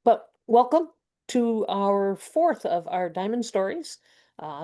But welcome to our fourth of our Diamond Stories,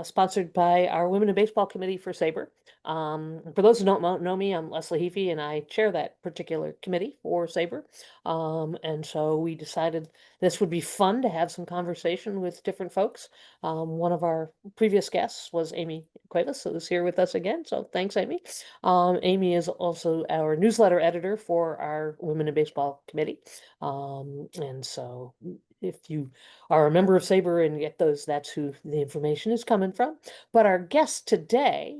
sponsored by our Women in Baseball Committee for SABR. For those who don't know me, I'm Leslie Heafy, and I chair that particular committee for SABR. And so we decided this would be fun to have some conversation with different folks. One of our previous guests was Amy Cuevas, who's here with us again. So thanks, Amy. Amy is also our newsletter editor for our Women in Baseball Committee. And so if you are a member of SABR and get those, that's who the information is coming from. But our guest today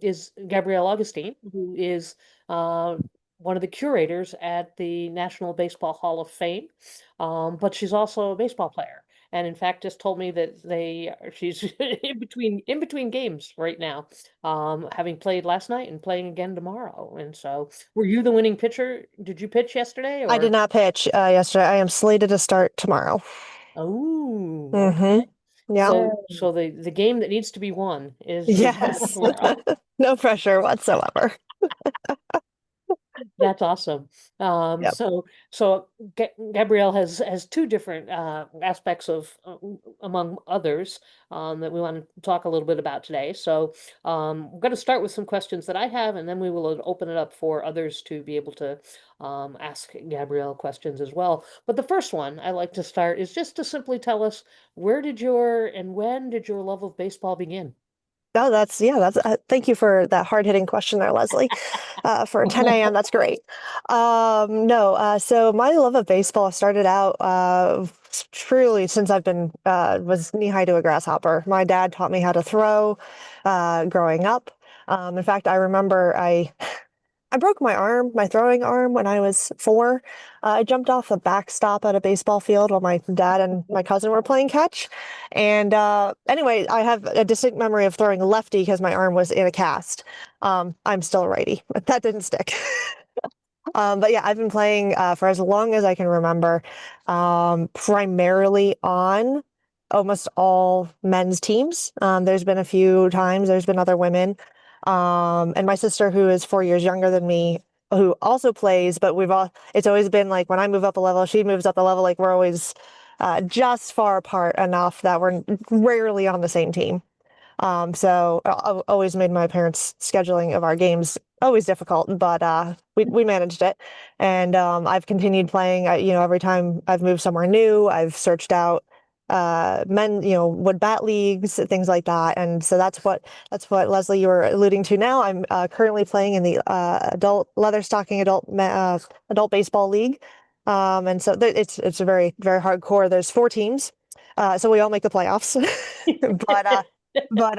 is Gabrielle Augustine, who is one of the curators at the National Baseball Hall of Fame. But she's also a baseball player. And in fact, just told me that she's in between games right now, having played last night and playing again tomorrow. And so, were you the winning pitcher? Did you pitch yesterday, I did or? not pitch yesterday. I am slated to start tomorrow. Oh, okay. Mm-hmm. Yeah. So the game that needs to be won is Yes. tomorrow. No pressure whatsoever. That's awesome. Yep. So Gabrielle has two different aspects of, among others, that we want to talk a little bit about today. So we're going to start with some questions that I have, and then we will open it up for others to be able to ask Gabrielle questions as well. But the first one I like to start is just to simply tell us, where did your and when did your love of baseball begin? Oh, that's thank you for that hard-hitting question there, Leslie. For 10 a.m., that's great. No, so my love of baseball started out truly since I've been was knee-high to a grasshopper. My dad taught me how to throw growing up. In fact, I remember I broke my arm, my throwing arm, when I was 4. I jumped off a backstop at a baseball field while my dad and my cousin were playing catch. And anyway, I have a distinct memory of throwing lefty because my arm was in a cast. I'm still a righty, but that didn't stick. But yeah, I've been playing for as long as I can remember, primarily on almost all men's teams. There's been a few times, there's been other women. And my sister, who is 4 years younger than me, who also plays, but it's always been like when I move up a level, she moves up a level. Like we're always just far apart enough that we're rarely on the same team. So I always made my parents' scheduling of our games always difficult, but we managed it. And I've continued playing. Every time I've moved somewhere new, I've searched out men, wood bat leagues, things like that. And so that's what Leslie, you were alluding to now. I'm currently playing in the adult leather stocking adult baseball league. And so it's a very, very hardcore. There's 4 teams. So we all make the playoffs. But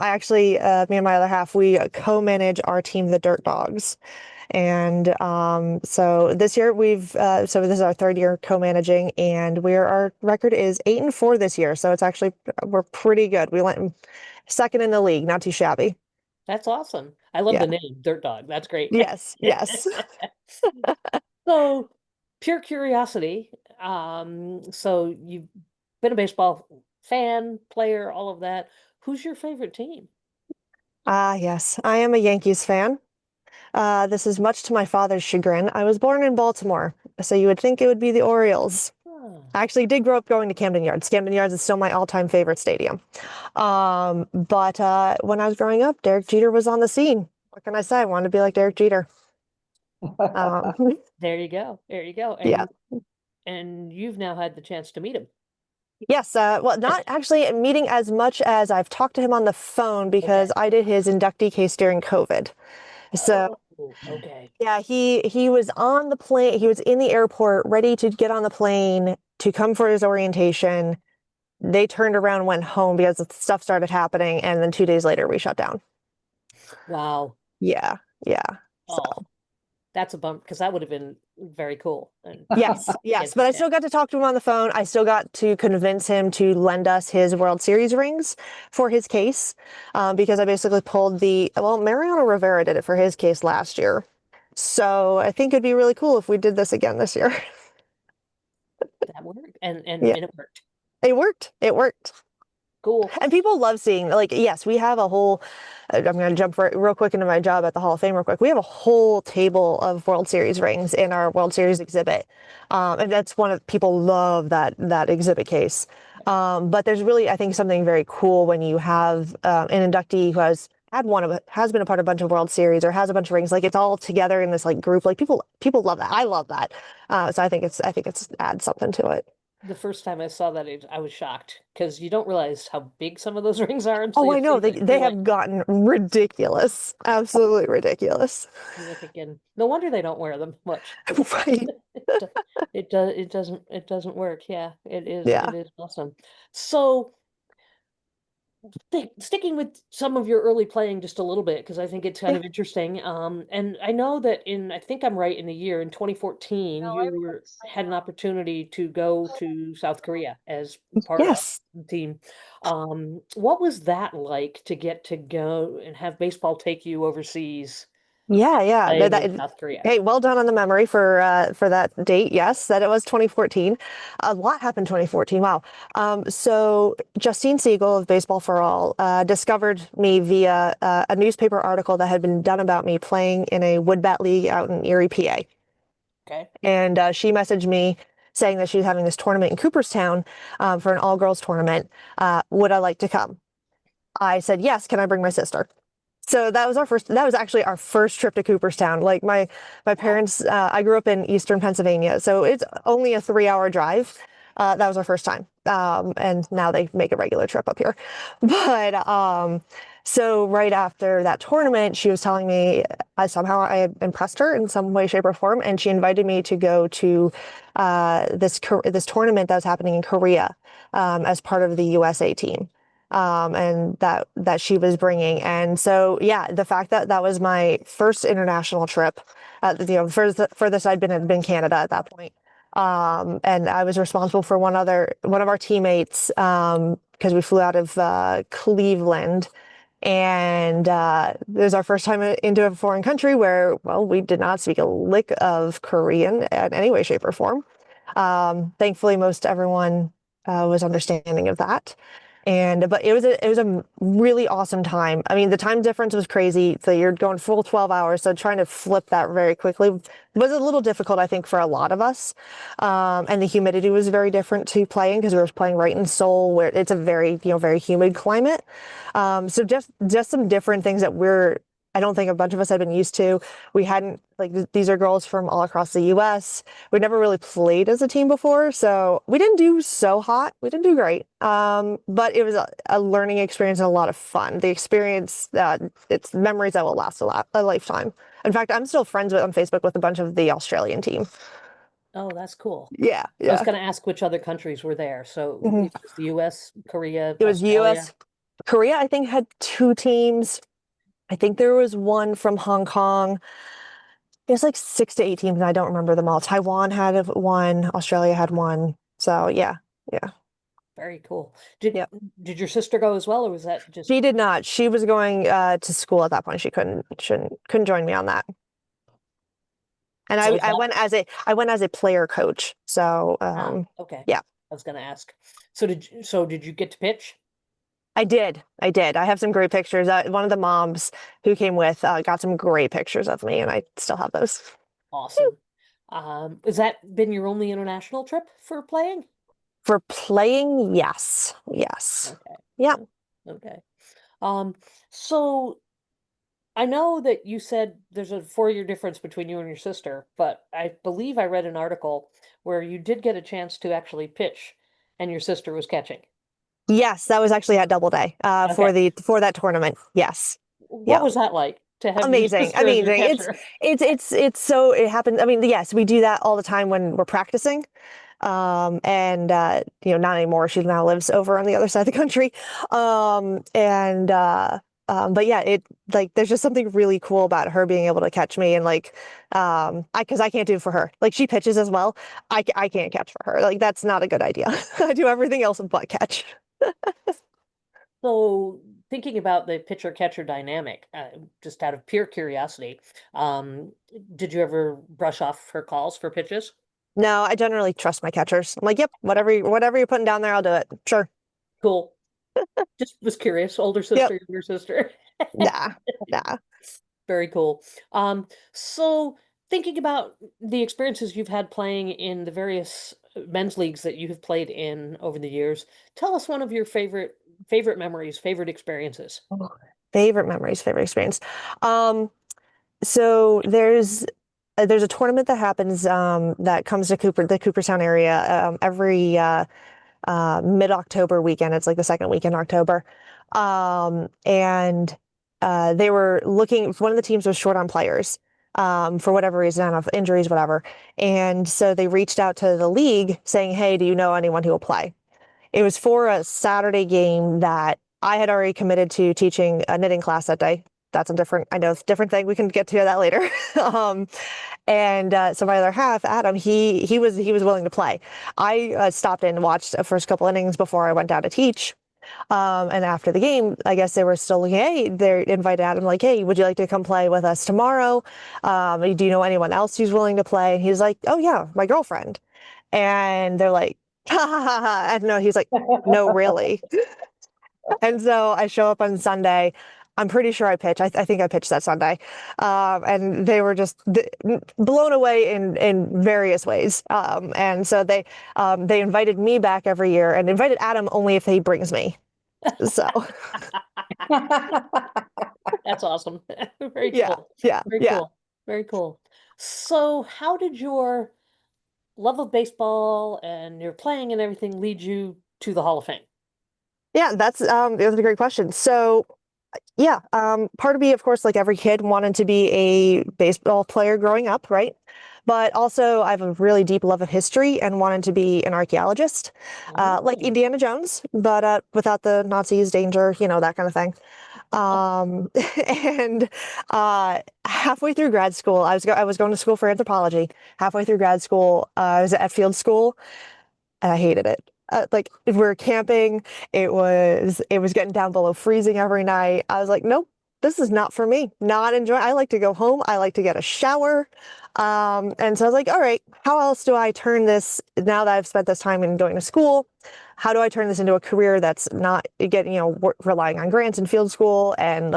I actually, me and my other half, we co-manage our team, the Dirt Dogs. And so this year so this is our 3rd year co-managing, and our record is 8-4 this year. So it's actually, we're pretty good. We went second in the league, not too shabby. That's awesome. I love the Yeah. name, Dirt Dog. That's great. Yes. Yes. So, pure curiosity. So you've been a baseball fan, player, all of that. Who's your favorite team? Yes. I am a Yankees fan. This is much to my father's chagrin. I was born in Baltimore, so you would think it would be the Orioles. Ah, I actually did grow up going to Camden Yards. Camden Yards is still my all-time favorite stadium. But when I was growing up, Derek Jeter was on the scene. What can I say? I wanted to be like Derek Jeter. Um, there you go. There you go. yeah. And you've now had the chance to meet him. Yes. Well, not actually meeting as much as I've talked to him on the phone Okay. because I did his inductee case during COVID. So Oh, okay. yeah, he was on the plane. He was in the airport, ready to get on the plane to come for his orientation. They turned around and went home because the stuff started happening, and then 2 days later we shut down. Wow. Yeah, yeah. So Oh, that's a bump because that would have been very cool. And yes, yes. get But I yeah. still got to talk to him on the phone. I still got to convince him to lend us his World Series rings for his case, because I basically pulled Mariano Rivera did it for his case last year. So I think it'd be really cool if we did this again this year. That worked. And Yeah, it worked. it worked. It worked. Cool. And people love seeing, like, yes, we have a whole, I'm going to jump real quick into my job at the Hall of Fame real quick. We have a whole table of World Series rings in our World Series exhibit. And that's one of, people love that exhibit case. But there's really, I think, something very cool when you have an inductee who has been a part of a bunch of World Series or has a bunch of rings. Like it's all together in this like group. Like people love that. I love that. So I think it's adds something to it. The first time I saw that, I was shocked because you don't realize how big some of those rings are until Oh, you I know. see They them. You're they like, have gotten ridiculous. Absolutely ridiculous. you're thinking, no wonder they don't wear them much. Right. It, it doesn't work. Yeah, it Yeah. is awesome. So sticking with some of your early playing just a little bit because I think it's kind Yeah. of interesting. And I know that I think I'm right in the year in 2014, had an opportunity to go to South Korea as part of Yes. the team. What was that like to get to go and have baseball take you overseas Yeah, yeah. playing in South Korea? Hey, well done on the memory for that date. Yes, that it was 2014. A lot happened 2014. Wow. So Justine Siegel of Baseball for All discovered me via a newspaper article that had been done about me playing in a wood bat league out in Erie, PA. Okay. And she messaged me saying that she's having this tournament in Cooperstown for an all-girls tournament. Would I like to come? I said yes. Can I bring my sister? So that was actually our first trip to Cooperstown. Like my Wow. parents, I grew up in Eastern Pennsylvania, so it's only a 3 hour drive. That was our first time. And now they make a regular trip up here. But so right after that tournament, she was telling me somehow I had impressed her in some way, shape, or form, and she invited me to go to this tournament that was happening in Korea as part of the USA team and that she was bringing. And so, yeah, the fact that that was my first international trip, furthest I'd been had been Canada at that point. And I was responsible for one of our teammates because we flew out of Cleveland. And it was our first time into a foreign country where, well, we did not speak a lick of Korean in any way, shape, or form. Thankfully, most everyone was understanding of that. But it was a really awesome time. I mean, the time difference was crazy. So you're going full 12 hours. So trying to flip that very quickly was a little difficult, I think, for a lot of us. And the humidity was very different to playing because we were playing right in Seoul, where it's a very humid climate. So just some different things that I don't think a bunch of us had been used to. We hadn't like these are girls from all across the US. We never really played as a team before, so we didn't do so hot. We didn't do great. But it was a learning experience and a lot of fun. The experience it's memories that will last a lifetime. In fact, I'm still friends on Facebook with a bunch of the Australian team. Oh, that's cool. Yeah, I was yeah. going to ask which other countries were there. So Mhm. it was the US, Korea, It was Australia. US. Korea, I think, had two teams. I think there was one from Hong Kong. It was like 6 to 8 teams, and I don't remember them all. Taiwan had one, Australia had one. So yeah, yeah, Very cool. Did yeah. did your sister go as well, or was that just She did not. She was going to school at that point. She couldn't join me on that. And so is I that went as a player coach. So okay. yeah, I was going to ask. So did you get to pitch? I did. I did. I have some great pictures. One of the moms who came with got some great pictures of me, and I still have those. Awesome. Has that been your only international trip for playing? For playing, yes, yes, Okay. yeah. o- Okay. Um, so I know that you said there's a 4-year difference between you and your sister, but I believe I read an article where you did get a chance to actually pitch and your sister was catching. Yes, that was actually at Doubleday Okay. for that tournament. Yes. What Yeah. was that like to have your Amazing. sister as your Amazing. catcher? It's so it happens. I mean, yes, we do that all the time when we're practicing. And not anymore. She now lives over on the other side of the country. And but yeah, it like there's just something really cool about her being able to catch me and like I because I can't do it for her. Like she pitches as well. I can't catch for her. Like that's not a good idea. I do everything else but catch. So, thinking about the pitcher catcher dynamic, just out of pure curiosity, um, did you ever brush off her calls for pitches? No, I generally trust my catchers. I'm like, yep, whatever you're putting down there, I'll do it. Sure. Cool. Just was curious. Older Yep. sister, younger sister. Nah, nah. Very cool. So thinking about the experiences you've had playing in the various men's leagues that you have played in over the years, tell us one of your favorite memories, favorite experiences. Oh, favorite memories, favorite experience. Um, so there's a tournament that happens that comes to the Cooperstown area every mid-October weekend. It's like the second week in October. And they were looking, one of the teams was short on players for whatever reason, I don't know, injuries, whatever. And so they reached out to the league saying, hey, do you know anyone who will play? It was for a Saturday game that I had already committed to teaching a knitting class that day. That's a different, I know it's a different thing. We can get to that later. um, and so my other half, Adam, he was willing to play. I stopped in and watched the first couple innings before I went down to teach. And after the game, I guess they were still looking, hey, they invited Adam, like, hey, would you like to come play with us tomorrow? Do you know anyone else who's willing to play? And he's like, oh, yeah, my girlfriend. And they're like, ha ha ha ha. And no, he's like, no, really. And so I show up on Sunday. I'm pretty sure I pitch. I think I pitched that Sunday, and they were just blown away in various ways. And so they invited me back every year, and invited Adam only if he brings me. So That's awesome. Very yeah, cool. yeah, Very yeah. cool. Very cool. So, how did your love of baseball and your playing and everything lead you to the Hall of Fame? Yeah, that's a great question. So yeah, part of me, of course, like every kid, wanted to be a baseball player growing up, right? But also, I have a really deep love of history and wanted to be an archaeologist, like Mm. Indiana Jones, but without the Nazis, danger, that kind of thing. Um, and halfway through grad school, I was going to school for anthropology. Halfway through grad school, I was at field school, and I hated it. Like if we were camping, it was getting down below freezing every night. I was like, nope, this is not for me. Not enjoy. I like to go home. I like to get a shower. And so I was like, all right, how else do I turn this now that I've spent this time in going to school? How do I turn this into a career that's not getting, relying on grants in field school and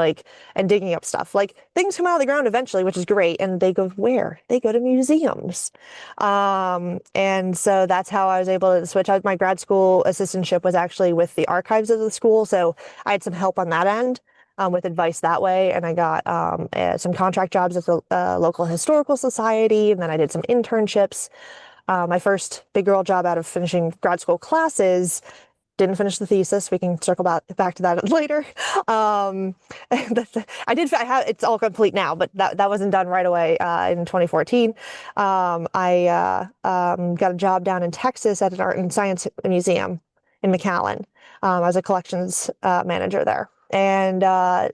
digging up stuff? Like things come out of the ground eventually, which is great. And they go where? They go to museums. And so that's how I was able to switch out. My grad school assistantship was actually with the archives of the school. So I had some help on that end. With advice that way, and I got some contract jobs at the local historical society, and then I did some internships. My first big girl job out of finishing grad school classes, didn't finish the thesis. We can circle back to that later. Um, I have it's all complete now, but that wasn't done right away in 2014. I got a job down in Texas at an art and science museum in McAllen. I was a collections manager there. And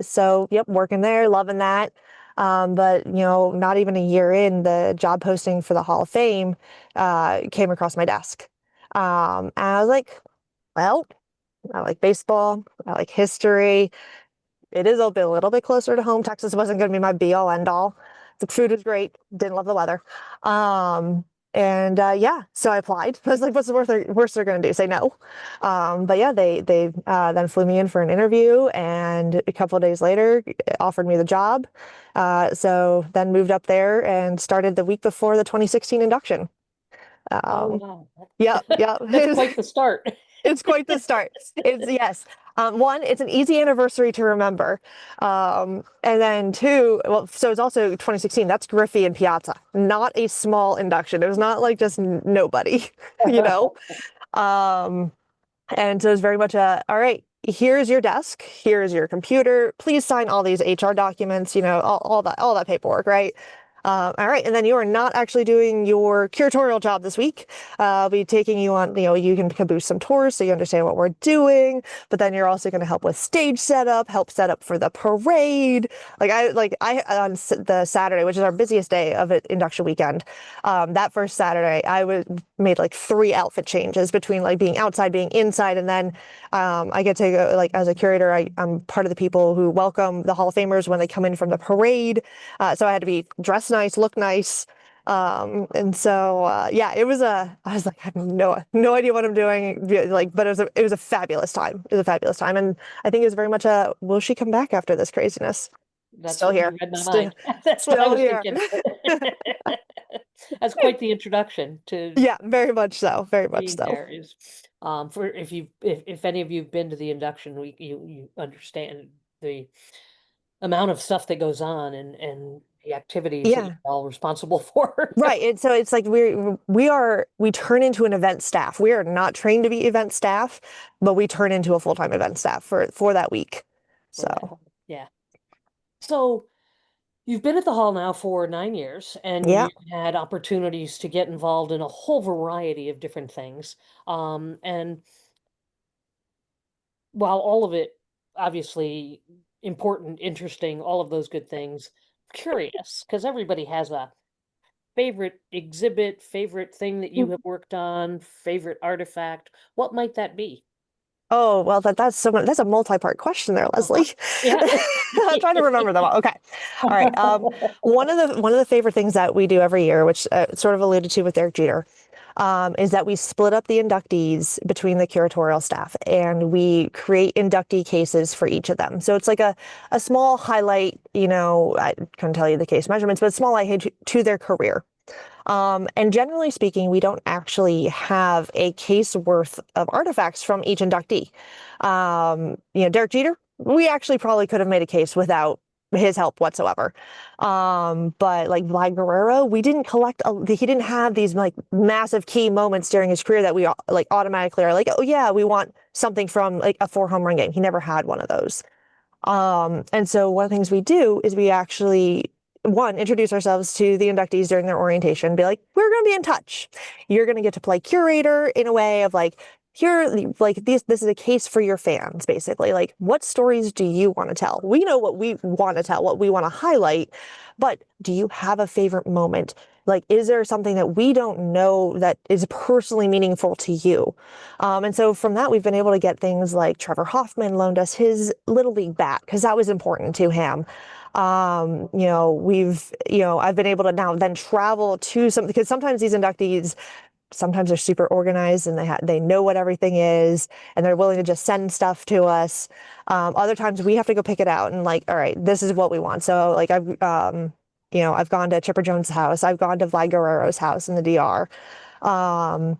so, yep, working there, loving that. But not even a year in, the job posting for the Hall of Fame came across my desk. And I was like, well, I like baseball. I like history. It is a little bit closer to home. Texas wasn't going to be my be all end all. The food was great. Didn't love the weather. Um, and yeah, so I applied. I was like, what's the worst they're going to do? Say no. But yeah, they then flew me in for an interview, and a couple of days later offered me the job. So then moved up there and started the week before the 2016 induction. Oh, Um, wow. yeah, yeah. That's quite the start. It's quite the start. It's yes. One, it's an easy anniversary to remember. And then two, well, so it's also 2016. That's Griffey and Piazza, not a small induction. It was not like just nobody, you know. Um, and so it's very much all right, here's your desk, here's your computer. Please sign all these HR documents, all that paperwork, right? All right, and then you are not actually doing your curatorial job this week. I'll be taking you on, you can caboose some tours so you understand what we're doing, but then you're also going to help with stage setup, help set up for the parade. I on the Saturday, which is our busiest day of it, induction weekend, that first Saturday, made like 3 outfit changes between like being outside, being inside, and then I get to go, like as a curator, I'm part of the people who welcome the Hall of Famers when they come in from the parade. So I had to be dressed nice, look nice, And so yeah, I was like, I have no idea what I'm doing. Like, but it was a fabulous time. It was a fabulous time. And I think it was very much a, will she come back after this craziness? That's Still what you here. read my mind. That's what I Still was here. thinking. That's quite the introduction to Yeah, very much so. Very much being so. there is, for if any of you've been to the induction, you understand the amount of stuff that goes on and the activities that you're Yeah. all responsible for. Right. And so it's like we turn into an event staff. We are not trained to be event staff, but we turn into a full-time event staff for that week. For that So whole, yeah. So you've been at the hall now for 9 years, and yeah. you've had opportunities to get involved in a whole variety of different things. And while all of it obviously important, interesting, all of those good things, curious, because everybody has a favorite exhibit, favorite thing that you have worked on, favorite artifact. What might that be? Oh, well, that's a multi-part question there, Uh-huh. Leslie. Yeah. I'm trying to remember them all. Okay. All right. One of the favorite things that we do every year, which sort of alluded to with Derek Jeter, is that we split up the inductees between the curatorial staff and we create inductee cases for each of them. So it's like a small highlight, I couldn't tell you the case measurements, but a small highlight to their career. And generally speaking, we don't actually have a case worth of artifacts from each inductee. Derek Jeter, we actually probably could have made a case without his help whatsoever. But like Vlad Guerrero, we didn't collect, he didn't have these like massive key moments during his career that we like automatically are like, oh yeah, we want something from like a 4 home run game. He never had one of those. And so one of the things we do is we actually, one, introduce ourselves to the inductees during their orientation, be like, we're going to be in touch. You're going to get to play curator in a way of like, here, like this is a case for your fans, basically. Like, what stories do you want to tell? We know what we want to tell, what we want to highlight, but do you have a favorite moment? Like, is there something that we don't know that is personally meaningful to you? And so from that, we've been able to get things like Trevor Hoffman loaned us his Little League bat because that was important to him. I've been able to now then travel to some, because sometimes these inductees, sometimes they're super organized and they know what everything is and they're willing to just send stuff to us. Other times we have to go pick it out and like, all right, this is what we want. So like I've gone to Chipper Jones' house. I've gone to Vlad Guerrero's house in the DR. Um,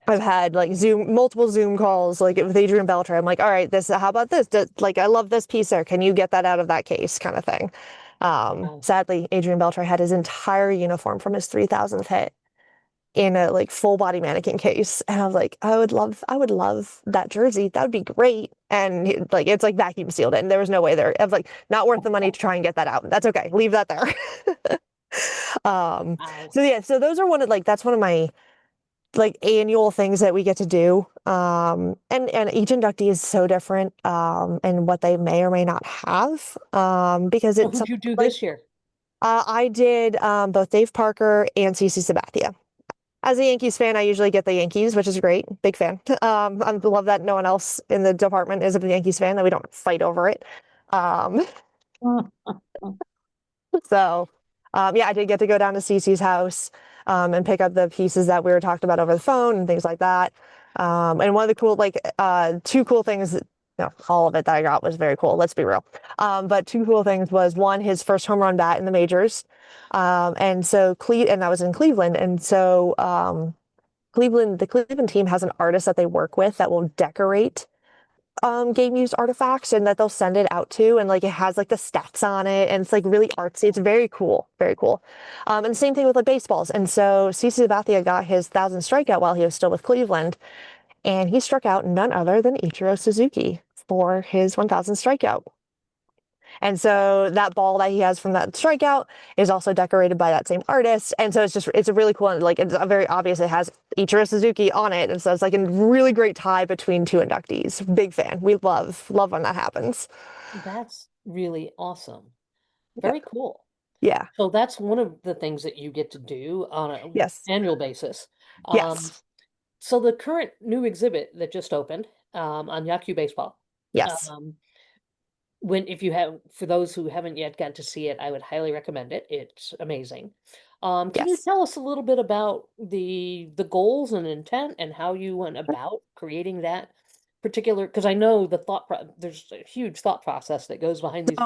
I've had like multiple Zoom calls, like with Adrian Beltre. I'm like, all right, how about this? Like, I love this piece there. Can you get that out of that case kind of thing? Wow. Sadly, Adrian Beltre had his entire uniform from his 3000th hit in a like full body mannequin case. And I was like, I would love that jersey. That would be great. And it's like vacuum sealed it. And there was no way there. I was like, not worth the money to try and get that out. That's okay. Leave that there. um, Wow. so yeah, so those are that's one of my like annual things that we get to do. And each inductee is so different, and what they may or may not have. Because So it's who'd you something do like this year? I did both Dave Parker and CC Sabathia. As a Yankees fan, I usually get the Yankees, which is great. Big fan. I love that no one else in the department is a Yankees fan, that we don't fight over it. Um, So, yeah, I did get to go down to Cece's house and pick up the pieces that we were talked about over the phone and things like that. And one of the cool, two cool things, no, all of it that I got was very cool. Let's be real. But two cool things was one, his first home run bat in the majors. And so and that was in Cleveland. And so the Cleveland team has an artist that they work with that will decorate game used artifacts and that they'll send it out to, and like it has like the stats on it and it's like really artsy. It's very cool, very cool. And same thing with like baseballs. And so CC Sabathia got his 1,000th strikeout while he was still with Cleveland, and he struck out none other than Ichiro Suzuki for his 1,000th strikeout. And so that ball that he has from that strikeout is also decorated by that same artist. And so it's a really cool, like it's a very obvious, it has Ichiro Suzuki on it. And so it's like a really great tie between two inductees. Big fan. We love when that happens. That's really awesome. Yeah. Very cool. Yeah. So that's one of the things that you get to do on an Yes. annual basis. Um, Yes. so the current new exhibit that just opened on Yaku Baseball, Yes. um, when if you have for those who haven't yet got to see it, I would highly recommend it. It's amazing. Can you Yes. tell us a little bit about the goals and intent and how you went about creating that particular? Because I know there's a huge thought process that goes behind these.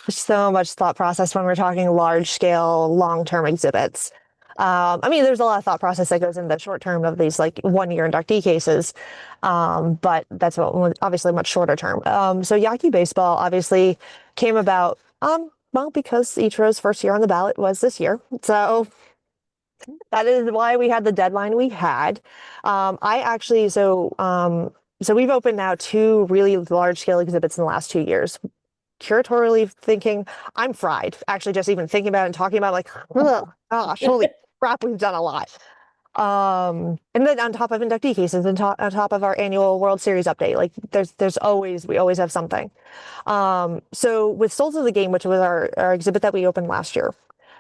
So much thought process when we're talking large scale, long-term exhibits. I mean, there's a lot of thought process that goes into the short term of these like 1 year inductee cases. But that's obviously much shorter term. So Yaki baseball obviously came about, well, because Ichiro's first year on the ballot was this year. So that is why we had the deadline we had. I actually, so we've opened now two really large scale exhibits in the last 2 years. Curatorially thinking, I'm fried. Actually, just even thinking about it and talking about it, like, oh gosh, holy crap, we've done a lot. And then on top of inductee cases and on top of our annual World Series update, like we always have something. So with Souls of the Game, which was our exhibit that we opened last year,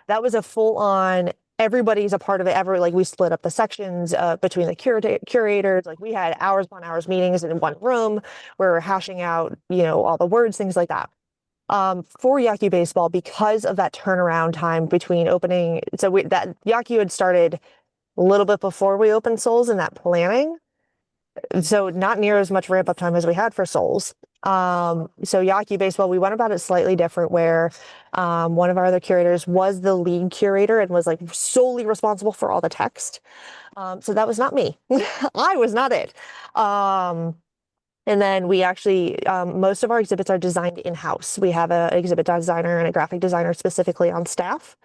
that was a full on, everybody's a part of it. Like we split up the sections between the curators. Like we had hours upon hours meetings in one room where we're hashing out, all the words, things like that. For Yaku baseball, because of that turnaround time between opening, that Yaku had started a little bit before we opened Souls in that planning, so not near as much ramp up time as we had for Souls. So Yaku baseball, we went about it slightly different, where one of our other curators was the lead curator and was like solely responsible for all the text. So that was not me. I was not it. And then we actually, most of our exhibits are designed in-house. We have an exhibit designer and a graphic designer specifically on staff.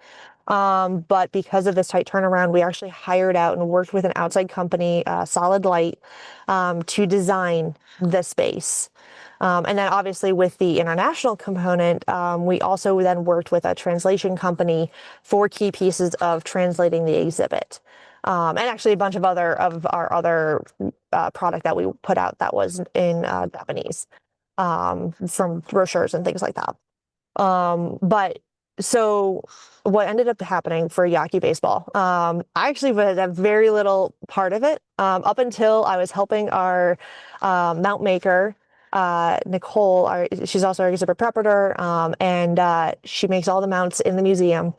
But because of this tight turnaround, we actually hired out and worked with an outside company, Solid Light, to design the space. And then obviously with the international component, we also then worked with a translation company for key pieces of translating the exhibit. And actually a bunch of our other product that we put out that was in Japanese, from brochures and things like that. But so what ended up happening for Yaki baseball, I actually was a very little part of it, up until I was helping our mount maker, Nicole. She's also our exhibit preparator, and she makes all the mounts in the museum.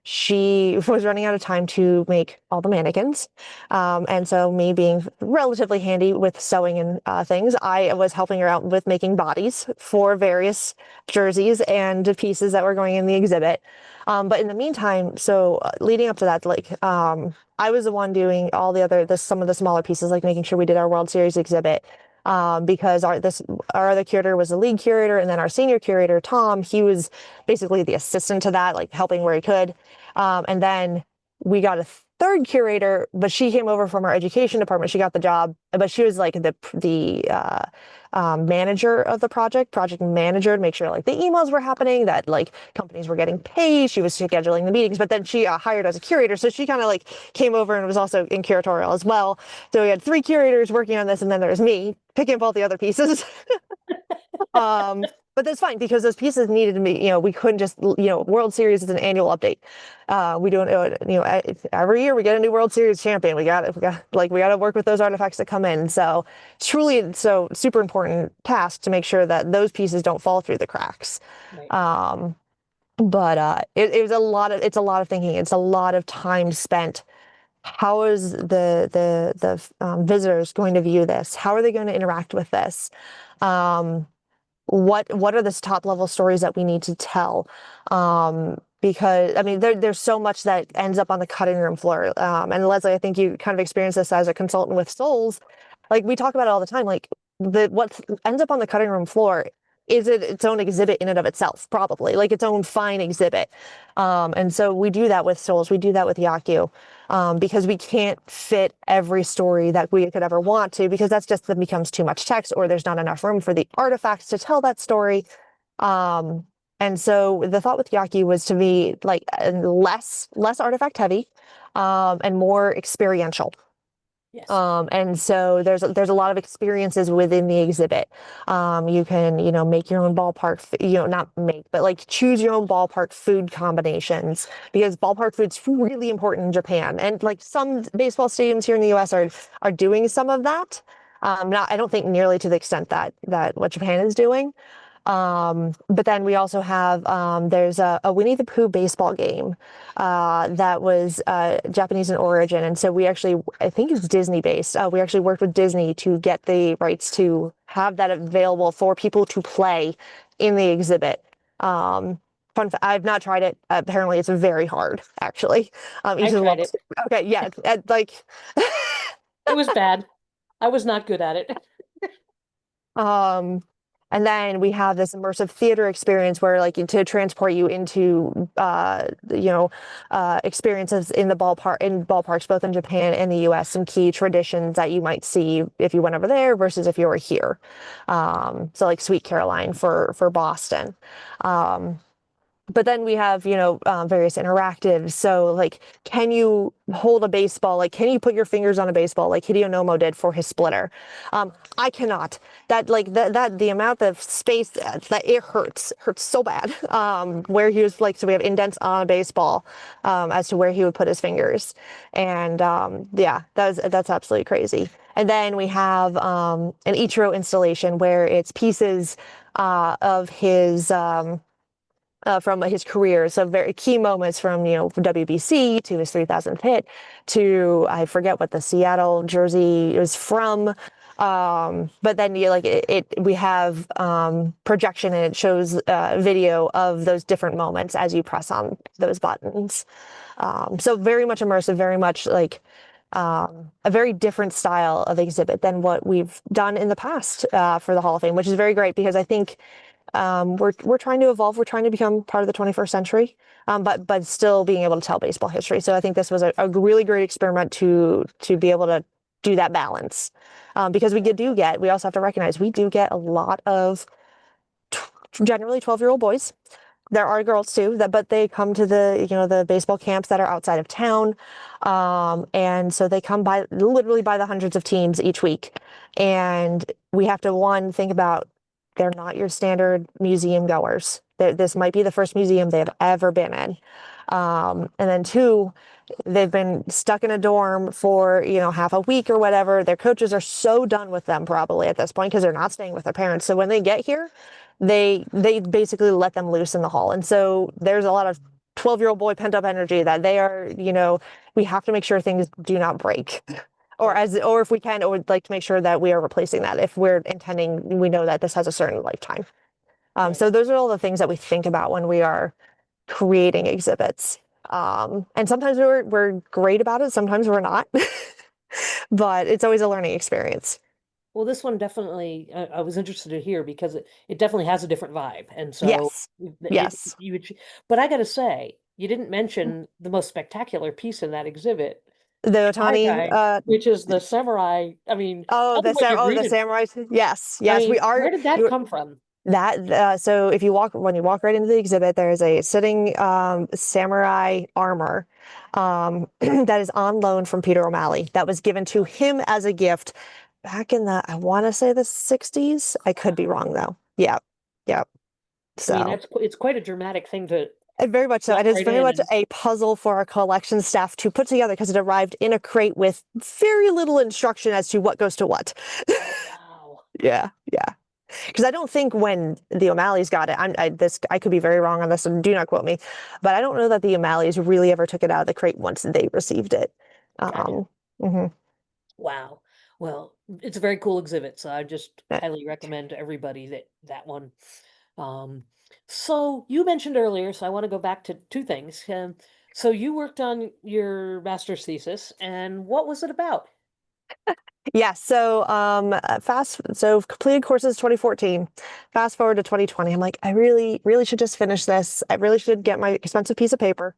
She was running out of time to make all the mannequins. And so me being relatively handy with sewing and things, I was helping her out with making bodies for various jerseys and pieces that were going in the exhibit. But in the meantime, leading up to that, I was the one doing all some of the smaller pieces, like making sure we did our World Series exhibit. Because our other curator was the lead curator, and then our senior curator, Tom, he was basically the assistant to that, like helping where he could. And then we got a third curator, but she came over from our education department. She got the job, but she was like the manager of the project manager, to make sure like the emails were happening, that like companies were getting paid. She was scheduling the meetings, but then she hired as a curator, so she kind of like came over and was also in curatorial as well. So we had three curators working on this, and then there was me picking up all the other pieces. But that's fine, because those pieces needed to be, we couldn't just, World Series is an annual update. We do it, every year we get a new World Series champion. We got to work with those artifacts that come in. So truly, so super important task to make sure that those pieces don't fall through the cracks. Right. But it was it's a lot of thinking. It's a lot of time spent. How is the visitors going to view this? How are they going to interact with this? What are the top level stories that we need to tell? Because I mean, there's so much that ends up on the cutting room floor. And Leslie, I think you kind of experienced this as a consultant with Souls. Like we talk about it all the time. Like what ends up on the cutting room floor is it its own exhibit in and of itself, probably like its own fine exhibit. And so we do that with Souls. We do that with Yaku. Because we can't fit every story that we could ever want to, because that becomes too much text, or there's not enough room for the artifacts to tell that story. And so the thought with Yaki was to be like less artifact heavy, and more experiential. Yes. And so there's a lot of experiences within the exhibit. You can, make your own ballpark, not make, but like choose your own ballpark food combinations, because ballpark food's really important in Japan. And like some baseball stadiums here in the US are doing some of that. I don't think nearly to the extent that what Japan is doing. But then we also have there's a Winnie the Pooh baseball game that was Japanese in origin, and so we actually, I think it's Disney based. We actually worked with Disney to get the rights to have that available for people to play in the exhibit. I've not tried it. Apparently, it's very hard. Actually, I each of the tried levels. it. Okay, yeah, like. It was bad. I was not good at it. Um, and then we have this immersive theater experience where like to transport you into experiences in the ballparks both in Japan and the US, some key traditions that you might see if you went over there versus if you were here. So like Sweet Caroline for Boston. Um, but then we have, various interactives. So like, can you hold a baseball? Like, can you put your fingers on a baseball like Hideo Nomo did for his splitter? I cannot. The amount of space that it hurts so bad. Where he was like, so we have indents on a baseball, as to where he would put his fingers. And yeah, that's absolutely crazy. And then we have an Ichiro installation where it's pieces of his from his career. So very key moments from, WBC to his 3000th hit to, I forget what the Seattle jersey is from. But then we have projection and it shows video of those different moments as you press on those buttons. So very much immersive, very much like a very different style of exhibit than what we've done in the past for the Hall of Fame, which is very great because I think we're trying to evolve. We're trying to become part of the 21st century, but still being able to tell baseball history. So I think this was a really great experiment to be able to do that balance, because we also have to recognize we do get a lot of generally 12-year-old boys. There are girls too, but they come to the baseball camps that are outside of town, and so they come by literally by the hundreds of teams each week, and we have to think about they're not your standard museum goers. This might be the first museum they've ever been in, and then two, they've been stuck in a dorm for half a week or whatever. Their coaches are so done with them probably at this point because they're not staying with their parents. So when they get here, they basically let them loose in the hall. And so there's a lot of 12-year-old boy pent up energy that they are, we have to make sure things do not break. Or if we can, or would like to make sure that we are replacing that if we're intending, we know that this has a certain lifetime. Right. So those are all the things that we think about when we are creating exhibits. And sometimes we're great about it, sometimes we're not, but it's always a learning experience. Well, this one definitely, I was interested to hear because it definitely has a different vibe. And so Yes, it, yes. you, but I got to say, you didn't mention the most spectacular piece in that exhibit, The my Otani, guy, which is the samurai. I mean, tell me what you're the greeted. samurai. Yes, I yes, we mean, are. where did that come from? So if when you walk right into the exhibit, there is a sitting samurai armor that is on loan from Peter O'Malley that was given to him as a gift back in I want to say the 60s. I could be wrong though. Yeah. Yeah. I mean, So it's quite a dramatic thing to very much so. walk It is right very in much and a puzzle for our collection staff to put together because it arrived in a crate with very little instruction as to what goes to what. oh wow. Yeah. Yeah. Because I don't think when the O'Malleys got it, I could be very wrong on this, and do not quote me, but I don't know that the O'Malleys really ever took it out of the crate once they received it. Gotcha. Mhm. Wow. Well, it's a very cool exhibit, so I just Uh, highly recommend to everybody that one. Um, so you mentioned earlier, so I want to go back to two things. So you worked on your master's thesis, and what was it about? Yeah, so completed courses 2014. Fast forward to 2020. I'm like, I really, really should just finish this. I really should get my expensive piece of paper.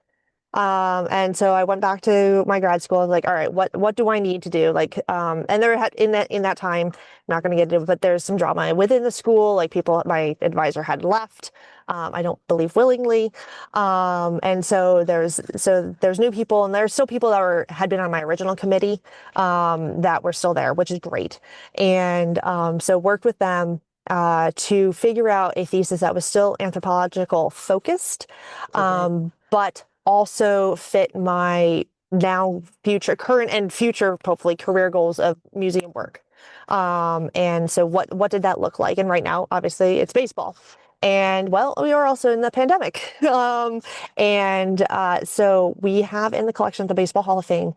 And so I went back to my grad school. I was like, all right, what do I need to do? Like, and there had in that time, I'm not going to get into it, but there's some drama within the school. Like my advisor had left. I don't believe willingly. And so there's new people, and there's still people that had been on my original committee, that were still there, which is great. And so worked with them to figure out a thesis that was still anthropological focused, Okay. but also fit my current and future, hopefully, career goals of museum work. And so what did that look like? And right now, obviously, it's baseball. And well, we are also in the pandemic. So we have in the collection at the Baseball Hall of Fame,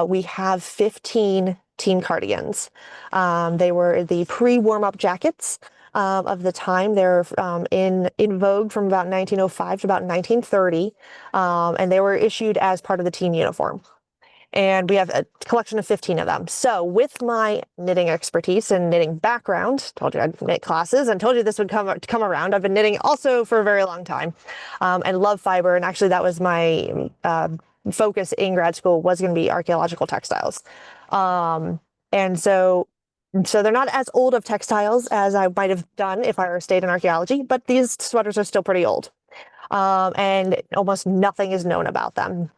we have 15 team cardigans. They were the pre-warm-up jackets of the time. They're in vogue from about 1905 to about 1930, and they were issued as part of the team uniform. And we have a collection of 15 of them. So with my knitting expertise and knitting background, told you I'd knit classes and told you this would come around. I've been knitting also for a very long time, and love fiber. And actually that was my focus in grad school, was going to be archaeological textiles. And so they're not as old of textiles as I might have done if I stayed in archaeology, but these sweaters are still pretty old. And almost nothing is known about them.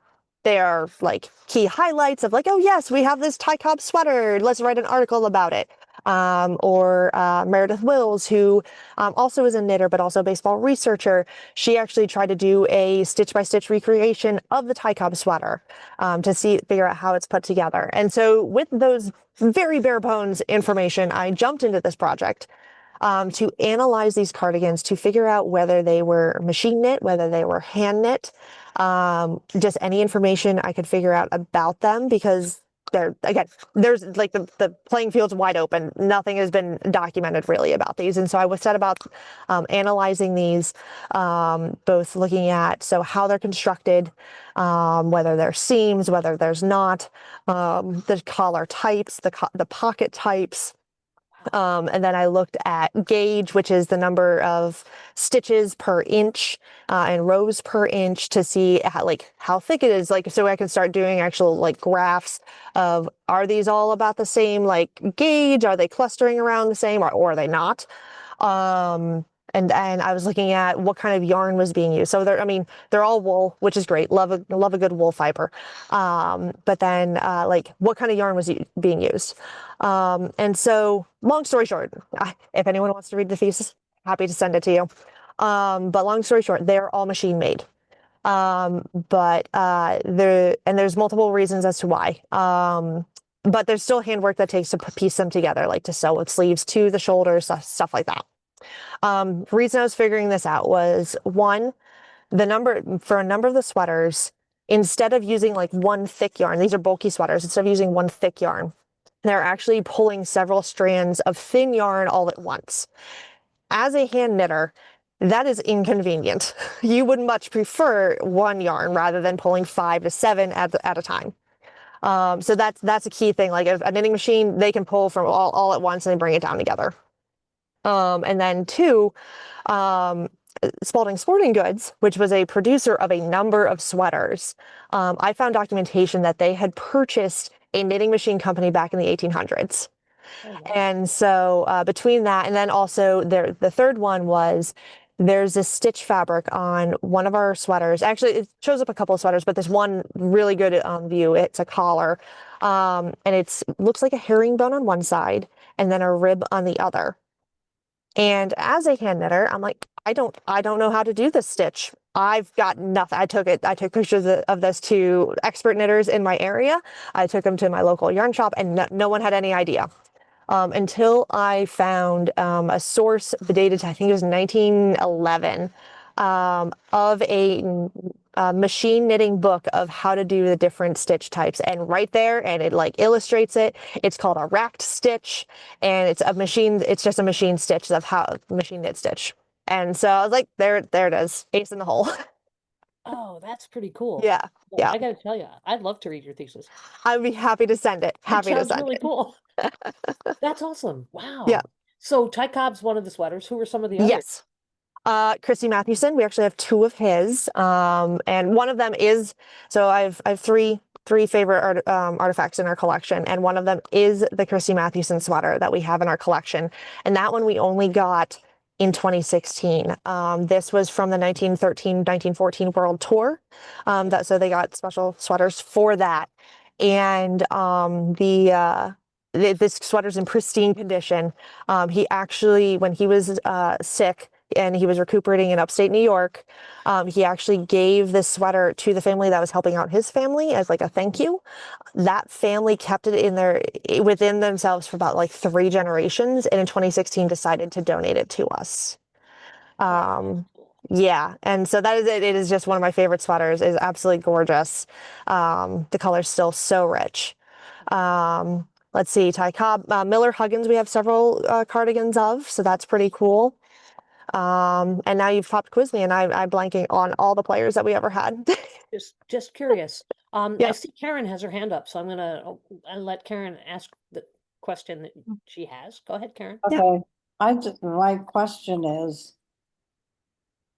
They are like key highlights of like, oh yes, we have this tie cobb sweater. Let's write an article about it. Or Meredith Wills, who also is a knitter, but also a baseball researcher. She actually tried to do a stitch-by-stitch recreation of the tie cobb sweater to figure out how it's put together. And so with those very bare bones information, I jumped into this project to analyze these cardigans to figure out whether they were machine knit, whether they were hand knit, just any information I could figure out about them, because there's like the playing field's wide open. Nothing has been documented really about these. And so I was set about analyzing these, both looking at how they're constructed, whether there's seams, whether there's not, the collar types, the pocket types. And then I looked at gauge, which is the number of stitches per inch and rows per inch, to see how thick it is, so I can start doing actual graphs of, are these all about the same gauge? Are they clustering around the same, or are they not? And I was looking at what kind of yarn was being used. So they're all wool, which is great. Love a good wool fiber. But then what kind of yarn was being used? And so long story short, if anyone wants to read the thesis, happy to send it to you. But long story short, they're all machine made. But there's multiple reasons as to why. But there's still handwork that takes to piece them together, like to sew with sleeves to the shoulders, stuff like that. Reason I was figuring this out was, one, for a number of the sweaters, instead of using one thick yarn, these are bulky sweaters, instead of using one thick yarn, they're actually pulling several strands of thin yarn all at once. As a hand knitter, that is inconvenient. You would much prefer one yarn rather than pulling 5 to 7 at a time. So that's a key thing. Like a knitting machine, they can pull from all at once and they bring it down together. And then two, Spalding Sporting Goods, which was a producer of a number of sweaters, I found documentation that they had purchased a knitting machine company back in the 1800s. Oh, wow. And so between that, and then also the third one was, there's this stitch fabric on one of our sweaters. Actually, it shows up a couple of sweaters, but there's one really good view. It's a collar, and it looks like a herringbone on one side and then a rib on the other. And as a hand knitter, I'm like, I don't know how to do this stitch. I've got nothing. I took pictures of this to expert knitters in my area. I took them to my local yarn shop, and no one had any idea. Until I found a source dated to, I think it was 1911, of a machine knitting book of how to do the different stitch types. And right there, and it illustrates it. It's called a racked stitch, and it's just a machine stitch of how machine knit stitch. And so I was like, there it is, ace in the hole. Oh, that's pretty cool. Yeah, Well, yeah. I gotta tell you, I'd love to read your thesis. I'd be happy to send it. It sounds really cool. That's awesome. Wow. Yeah. So Ty Cobb's one of the sweaters. Who are some of the others? Yes. Christy Mathewson, we actually have 2 of his. And one of them is, so I've three favorite artifacts in our collection, and one of them is the Christy Mathewson sweater that we have in our collection. And that one we only got in 2016. This was from the 1913-1914 World Tour. So they got special sweaters for that. And this sweater's in pristine condition. He actually, when he was sick, and he was recuperating in upstate New York. He actually gave this sweater to the family that was helping out his family as like a thank you. That family kept it in their within themselves for about like 3 generations, and in 2016 decided to donate it to us. Oh, that's Um, cool. yeah, and so that is it. It is just one of my favorite sweaters. It's absolutely gorgeous. The color's still so rich. Let's see, Ty Cobb, Miller Huggins, we have several cardigans of, so that's pretty cool. And now you've popped quiz me, and I'm blanking on all the players that we ever had. Just curious. I Yeah. see Karen has her hand up, so I'll let Karen ask the question that she has. Go ahead, Karen. Yeah. Okay, my question is,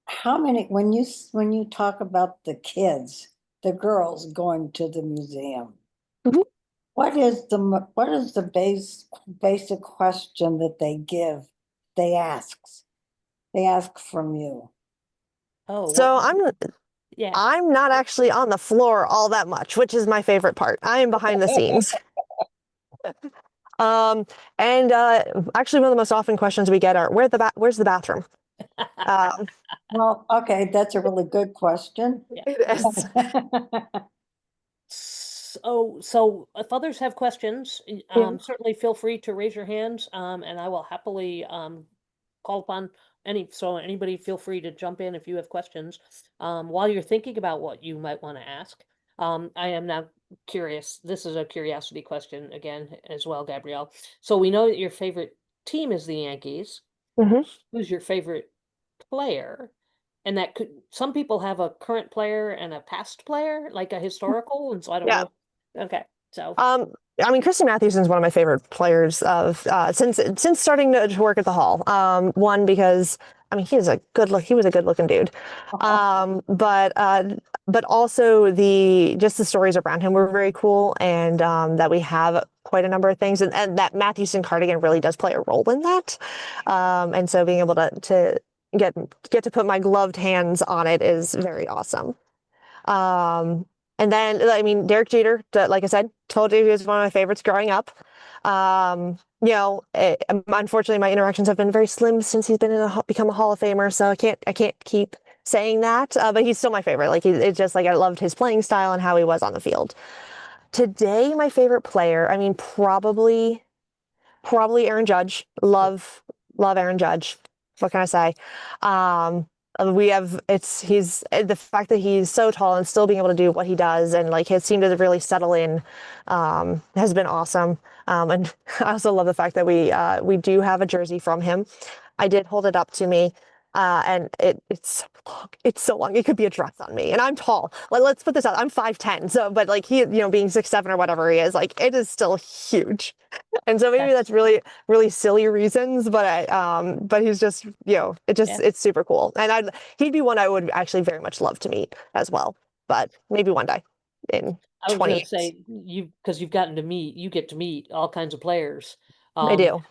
how many, when you talk about the kids, the girls going to the museum, Mhm. what is the basic question that they ask from you? Oh, what? So Yeah. I'm not actually on the floor all that much, which is my favorite part. I am behind the scenes. Um, and actually, one of the most often questions we get are, where's the bathroom? Um, Well, okay, that's a really good question. Yeah. it is. So if others have questions, Yeah. certainly feel free to raise your hands, and I will happily call upon anybody feel free to jump in if you have questions. While you're thinking about what you might want to ask, I am now curious. This is a curiosity question again as well, Gabrielle. So we know that your favorite team is the Yankees. Mhm. Who's your favorite player? And that could some people have a current player and a past player, like a historical, and so I don't Yeah. know. Okay, so Um, I mean, Christy Mathewson is one of my favorite players of since starting to work at the Hall. One because I mean he was a good looking dude. But also the stories around him were very cool, and that we have quite a number of things, and that Mathewson cardigan really does play a role in that. And so being able to get get to put my gloved hands on it is very awesome. Um, and then, I mean, Derek Jeter, like I said, told you he was one of my favorites growing up. Unfortunately, my interactions have been very slim since he's been become a Hall of Famer, so I can't keep saying that. But he's still my favorite. Like it's just like I loved his playing style and how he was on the field. Today, my favorite player, I mean, probably Aaron Judge. Love Aaron Judge. What can I say? Um, we have he's the fact that he's so tall and still being able to do what he does and like his seemed to really settle in has been awesome. And I also love the fact that we do have a jersey from him. I did hold it up to me. And it's so long. It's so long. It could be a dress on me. And I'm tall. Like, let's put this out. I'm 5'10". So, but like being 6'7" or whatever he is, like it is still huge. And so maybe that's that's really, really silly reasons, but but he's just, yeah. it's super cool. And he'd be one I would actually very much love to meet as well, but maybe one day in I was 20 gonna years. say because you get to meet all kinds of players. I Um, do.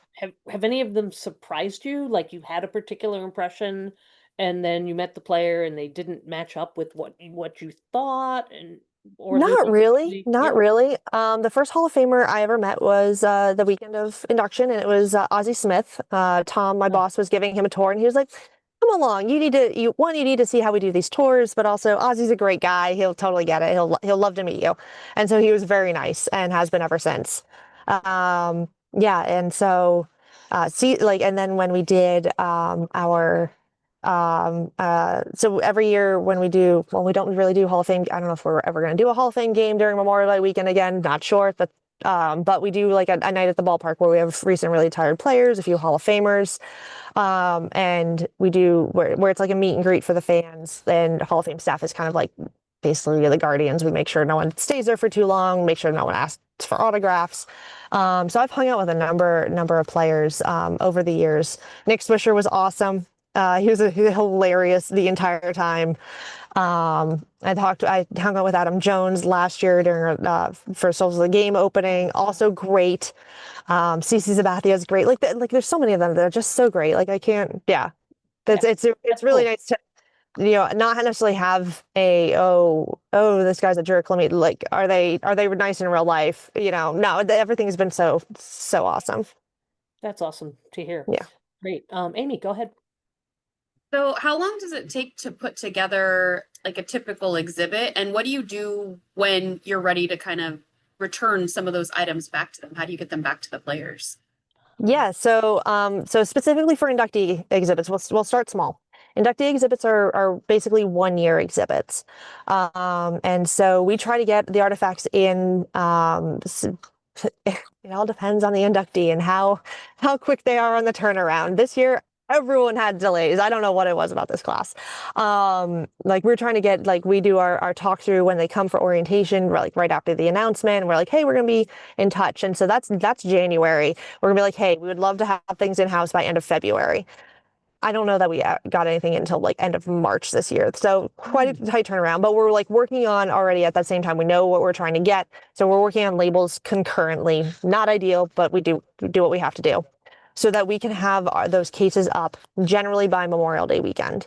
have any of them surprised you? Like you had a particular impression, and then you met the player and they didn't match up with what you thought, and or they Not did. really, not Yeah. really. The first Hall of Famer I ever met was the weekend of induction, and it was Ozzie Smith. Tom, my Oh, boss, was giving him a tour, and he was like, "Come along. You need to see how we do these tours, but also Ozzy's a great guy. He'll totally get it. He'll love to meet you." And so he was very nice and has been ever since. Yeah, and so and then when we did so every year when we don't really do Hall of Fame. I don't know if we're ever going to do a Hall of Fame game during Memorial Day weekend again. Not sure. But we do like a night at the ballpark where we have recent really retired players, a few Hall of Famers. And we do where it's like a meet and greet for the fans. And Hall of Fame staff is kind of like basically the guardians. We make sure no one stays there for too long, make sure no one asks for autographs. So I've hung out with a number of players over the years. Nick Swisher was awesome. He was hilarious the entire time. I hung out with Adam Jones last year during for Souls of the Game opening. Also great. CC Sabathia is great. Like there's so many of them that are just so great. Like I can't. Yeah, yeah, it's that's really cool. nice to not necessarily have this guy's a jerk. Let me like are they nice in real life? No, everything's been so awesome. That's awesome to hear. Yeah. Great. Amy, go ahead. So how long does it take to put together like a typical exhibit? And what do you do when you're ready to kind of return some of those items back to them? How do you get them back to the players? Yeah, so specifically for inductee exhibits, we'll start small. Inductee exhibits are basically 1 year exhibits, and so we try to get the artifacts in. It all depends on the inductee and how quick they are on the turnaround. This year, everyone had delays. I don't know what it was about this class. Like we're trying to get like we do our talk through when they come for orientation, like right after the announcement. And we're like, hey, we're gonna be in touch, and so that's January. We're gonna be like, hey, we would love to have things in house by end of February. I don't know that we got anything until like end of March this year. So quite a tight turnaround, but we're like working on already at that same time. We know what we're trying to get. So we're working on labels concurrently. Not ideal, but we do what we have to do so that we can have those cases up generally by Memorial Day weekend.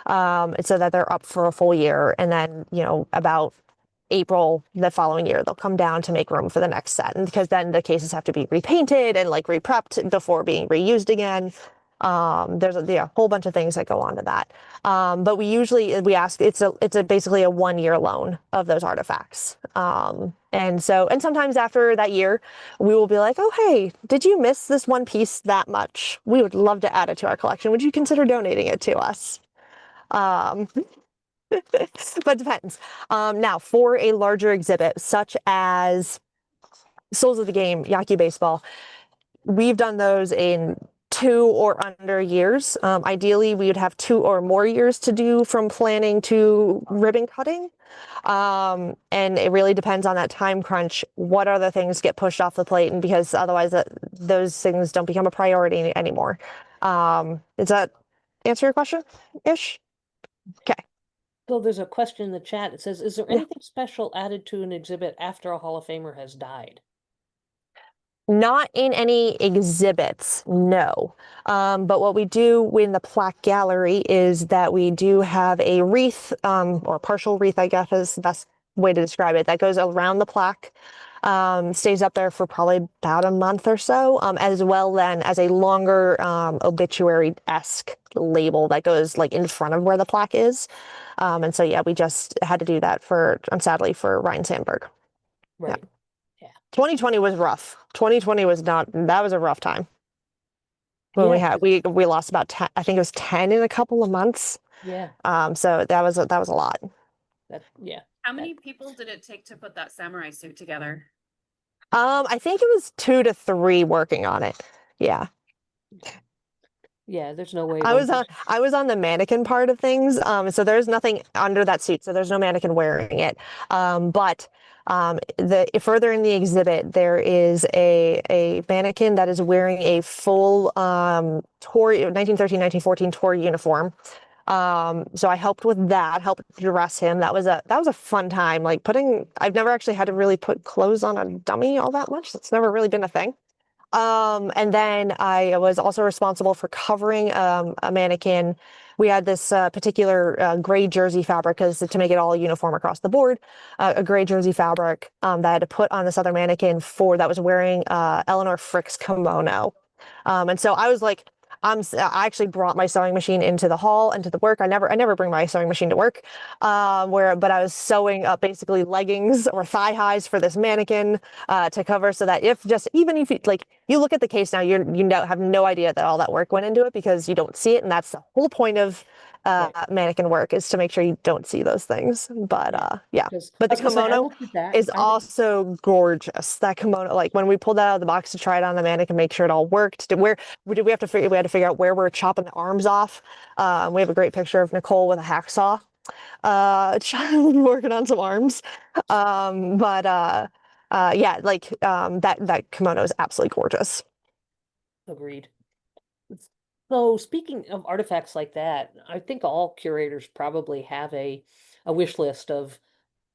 So that they're up for a full year. And then, about April the following year, they'll come down to make room for the next set. And because then the cases have to be repainted and like reprepped before being reused again. There's a whole bunch of things that go on to that. But we ask, it's basically a 1 year loan of those artifacts. And sometimes after that year, we will be like, oh, hey, did you miss this one piece that much? We would love to add it to our collection. Would you consider donating it to us? Um, but it depends. Now, for a larger exhibit, such as Souls of the Game, Yankee Baseball, we've done those in 2 or under years. Ideally, we would have 2 or more years to do from planning to ribbon cutting. And it really depends on that time crunch. What other things get pushed off the plate? And because otherwise those things don't become a priority anymore. Does that answer your question ish? Okay. So there's a question in the chat. It says, is there Yeah. anything special added to an exhibit after a Hall of Famer has died? Not in any exhibits, no. But what we do in the plaque gallery is that we do have a wreath, or partial wreath, I guess is the best way to describe it, that goes around the plaque, stays up there for probably about a month or so, as well then as a longer obituary-esque label that goes like in front of where the plaque is. And so, yeah, we just had to do that sadly, for Ryan Sandberg. Right. 2020 was rough. 2020 was that was a rough time. When Yeah. we lost about 10, I think it was 10 in a couple of months. Yeah. So that was a lot. Yeah. How many people did it take to put that samurai suit together? I think it was 2 to 3 working on it. Yeah. Yeah, there's no way. I was on the mannequin part of things. So there's nothing under that suit, so there's no mannequin wearing it. But further in the exhibit, there is a mannequin that is wearing a full tour 1913-1914 tour uniform. So I helped with that, helped dress him. That was a fun time. Like I've never actually had to really put clothes on a dummy all that much. That's never really been a thing. And then I was also responsible for covering a mannequin. We had this particular gray jersey fabric to make it all uniform across the board, a gray jersey fabric that I had to put on this other mannequin that was wearing Eleanor Frick's kimono. And so I was like, I actually brought my sewing machine into the hall and to the work. I never bring my sewing machine to work. But I was sewing up basically leggings or thigh highs for this mannequin to cover, so that even if you look at the case now, have no idea that all that work went into it because you don't see it, and that's the whole point of mannequin work, is to make sure you don't see those things. But yeah, but the kimono is also gorgeous. That kimono, like when we pulled that out of the box to try it on the mannequin, make sure it all worked. We had to figure out where we're chopping the arms off. We have a great picture of Nicole with a hacksaw working on some arms. Yeah, that kimono is absolutely gorgeous. Agreed. So speaking of artifacts like that, I think all curators probably have a wish list of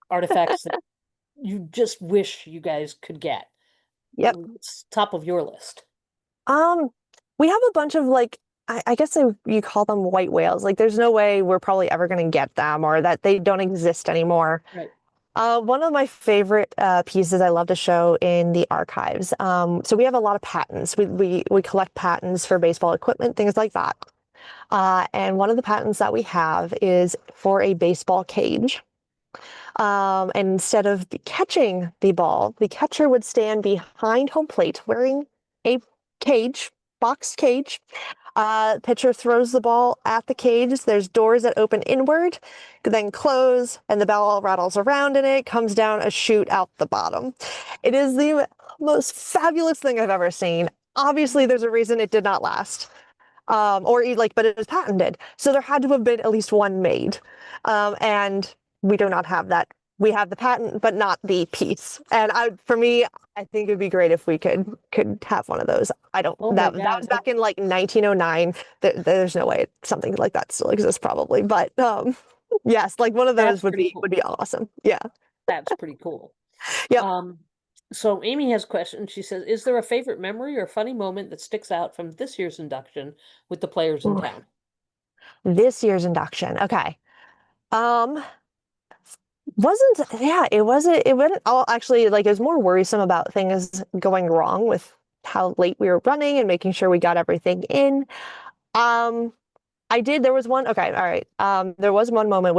artifacts that you just wish you guys could get. Yep. It's top of your list. We have a bunch of I guess you call them white whales. Like there's no way we're probably ever going to get them, or that they don't exist anymore. Right. One of my favorite pieces I love to show in the archives. So we have a lot of patents. We collect patents for baseball equipment, things like that. And one of the patents that we have is for a baseball cage. And instead of catching the ball, the catcher would stand behind home plate wearing a cage, boxed cage. Pitcher throws the ball at the cage. There's doors that open inward, then close, and the ball rattles around in it, comes down a chute out the bottom. It is the most fabulous thing I've ever seen. Obviously, there's a reason it did not last. But it was patented. So there had to have been at least one made. And we do not have that. We have the patent, but not the piece. And for me, I think it'd be great if we could have one of those. I don't, Oh my that God. was back in like 1909. There's no way something like that still exists probably. But yes, like one of That's those would pretty be cool. would be awesome. Yeah. That's pretty cool. Yep. So Amy has a question. She says, is there a favorite memory or funny moment that sticks out from this year's induction with the players in Ooh, town? this year's induction. Okay. It wasn't all actually like it was more worrisome about things going wrong with how late we were running and making sure we got everything in. Um, there was one, okay, all right. There was one moment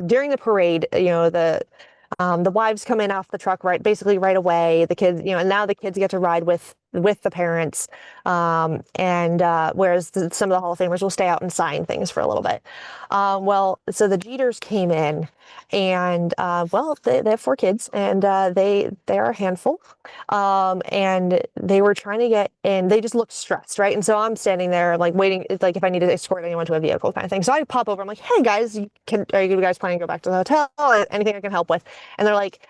during the parade, the wives come in off the truck basically right away. The kids, and now the kids get to ride with the parents. Whereas some of the Hall of Famers will stay out and sign things for a little bit. So the Jeters came in, and they have 4 kids, and they are a handful. And they were trying to get in. They just looked stressed, right? And so I'm standing there like waiting, like if I need to escort anyone to a vehicle kind of thing. So I pop over. I'm like, hey guys, are you guys planning to go back to the hotel? Anything I can help with? And they're like,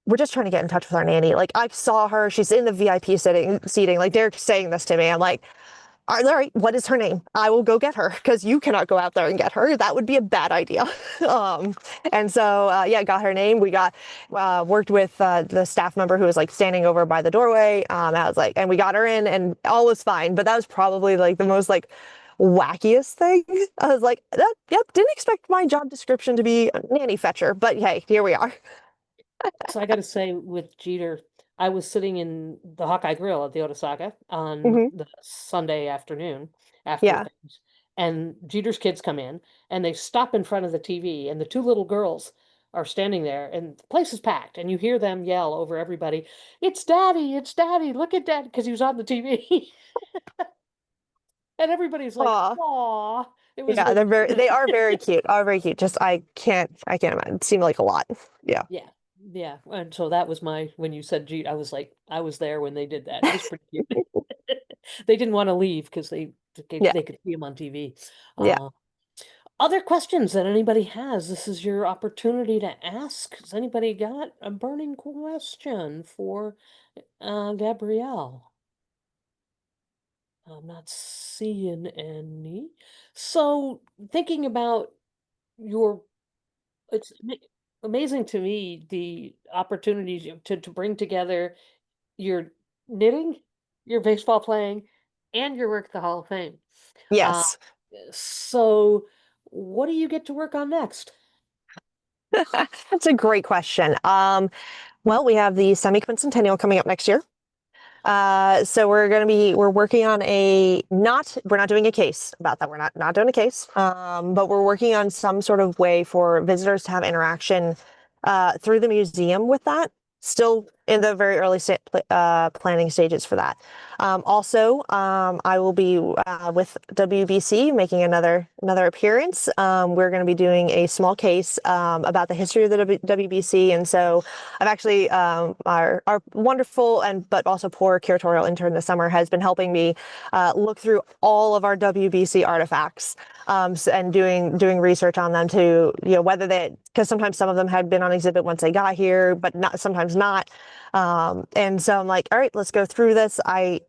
we're just trying to get in touch with our nanny. Like I saw her, she's in the VIP seating. Like they're saying this to me. I'm like, all right, what is her name? I will go get her because you cannot go out there and get her. That would be a bad idea. And so, got her name. We worked with the staff member who was like standing over by the doorway. I was like, and we got her in and all was fine. But that was probably like the most like wackiest thing. I was like, didn't expect my job description to be a nanny fetcher, but hey, here we are. So I got to say, with Jeter, I was sitting in the Hawkeye Grill at the Otasaka on Hmm. the Sunday afternoon after Yeah. things, and Jeter's kids come in and they stop in front of the TV, and the 2 little girls are standing there, and the place is packed, and you hear them yell over everybody, "It's Daddy! It's Daddy! Look at Dad!" because he was on the TV, and everybody's like, Aw. "Aw!" It was Yeah, really they cute. are very cute. Are very cute. Just I can't imagine. It seemed like a lot. Yeah. Yeah, yeah. And so that was when you said Jeet, I was like, I was there when they did that. It was pretty cute. They didn't want to leave because Yeah. they could see him on TV. Yeah. Uh, Other questions that anybody has, this is your opportunity to ask. Has anybody got a burning question for Gabrielle? I'm not seeing any. So thinking about your it's amazing to me the opportunities to bring together your knitting, your baseball playing, and your work at the Hall of Fame. Uh, Yes. so what do you get to work on next? That's a great question. Well, we have the semi-quincentennial coming up next year. So we're working on we're not doing a case about that. We're not doing a case. But we're working on some sort of way for visitors to have interaction, through the museum with that. Still in the very early planning stages for that. I will be with WBC making another appearance. We're going to be doing a small case about the history of the WBC, and so I've actually our wonderful but also poor curatorial intern this summer has been helping me look through all of our WBC artifacts, and doing research on them to whether because sometimes some of them had been on exhibit once they got here, but sometimes not. And so I'm like, all right, let's go through this. I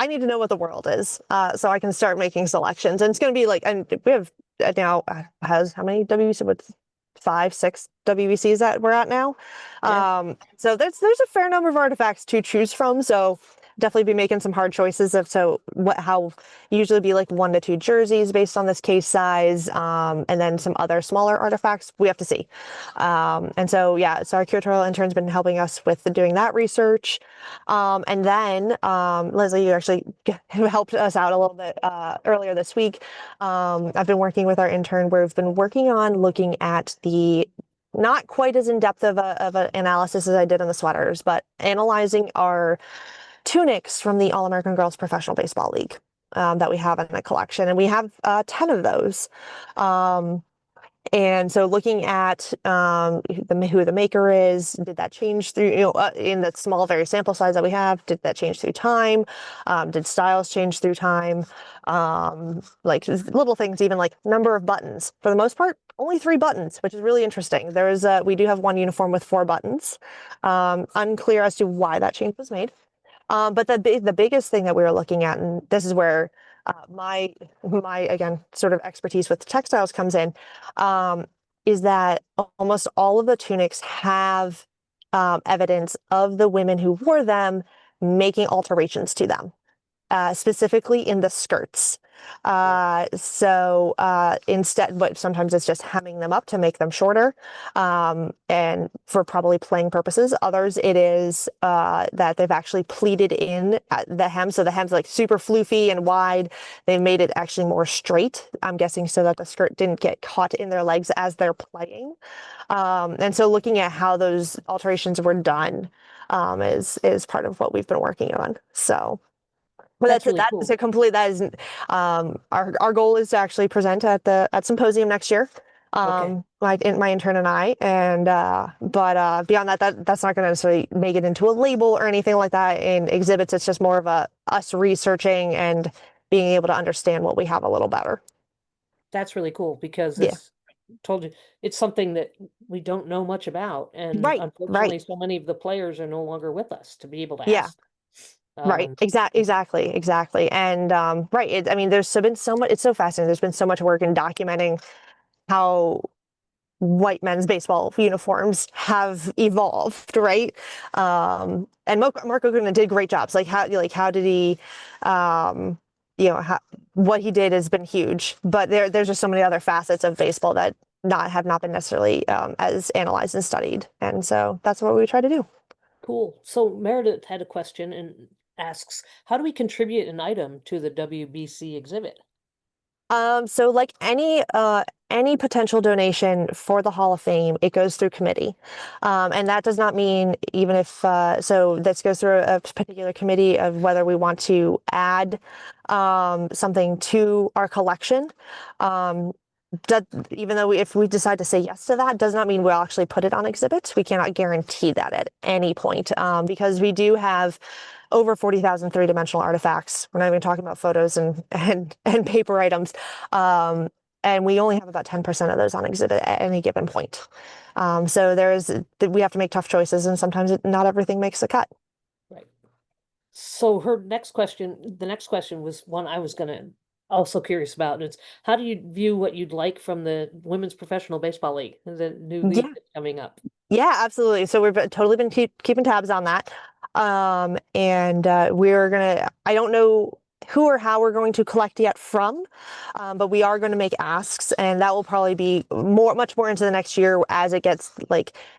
need to know what the world is, so I can start making selections. And it's going to be like, and we have now has how many WBC? What's 5, 6 WBCs that we're at now? Yeah. So there's a fair number of artifacts to choose from. So definitely be making some hard choices of how usually be like 1 to 2 jerseys based on this case size, and then some other smaller artifacts. We have to see. And so yeah, so our curatorial intern's been helping us with doing that research. And then Leslie, you actually helped us out a little bit earlier this week. I've been working with our intern where we've been working on looking at the not quite as in-depth of an analysis as I did on the sweaters, but analyzing our tunics from the All-American Girls Professional Baseball League that we have in the collection. And we have 10 of those. And so looking at who the maker is, did that change through, in the small, very sample size that we have, did that change through time? Did styles change through time? Like little things, even like number of buttons. For the most part, only 3 buttons, which is really interesting. We do have one uniform with 4 buttons. Unclear as to why that change was made. But the biggest thing that we were looking at, and this is where my again sort of expertise with textiles comes in, is that almost all of the tunics have evidence of the women who wore them making alterations to them, specifically in the skirts. Instead, but sometimes it's just hemming them up to make them shorter, and for probably playing purposes. Others, it is that they've actually pleated in the hem, so the hem's like super floofy and wide. They've made it actually more straight, I'm guessing, so that the skirt didn't get caught in their legs as they're playing. And so looking at how those alterations were done is part of what we've been working on. So. Well, That's really that cool. is a complete. That is our goal is to actually present at symposium next year. Okay. My intern and I, and but beyond that's not going to necessarily make it into a label or anything like that in exhibits. It's just more of us researching and being able to understand what we have a little better. That's really cool because Yeah. as told you, it's something that we don't know much about. And Right. unfortunately, so many of the players are no longer with us to be able to Yeah. ask. Right. Exactly. And right. I mean, been so much. It's so fascinating. There's been so much work in documenting how white men's baseball uniforms have evolved, right? And Marco Guna did great jobs. How did he, what he did has been huge. But there's just so many other facets of baseball that have not been necessarily as analyzed and studied. And so that's what we try to do. Cool. So Meredith had a question and asks, how do we contribute an item to the WBC exhibit? So like any potential donation for the Hall of Fame, it goes through committee. And that does not mean even if, so this goes through a particular committee of whether we want to add something to our collection. Even though if we decide to say yes to that, does not mean we'll actually put it on exhibits. We cannot guarantee that at any point, because we do have over 40,000 three-dimensional artifacts. We're not even talking about photos and paper items. And we only have about 10% of those on exhibit at any given point. So we have to make tough choices, and sometimes not everything makes the cut. Right. So the next question was one I was gonna also curious about. It's how do you view what you'd like from the Women's Professional Baseball League, the new league Yeah. that's coming up? Yeah, absolutely. So totally been keeping tabs on that. And I don't know who or how we're going to collect yet from, but we are going to make asks, and that will probably be much more into the next year as it gets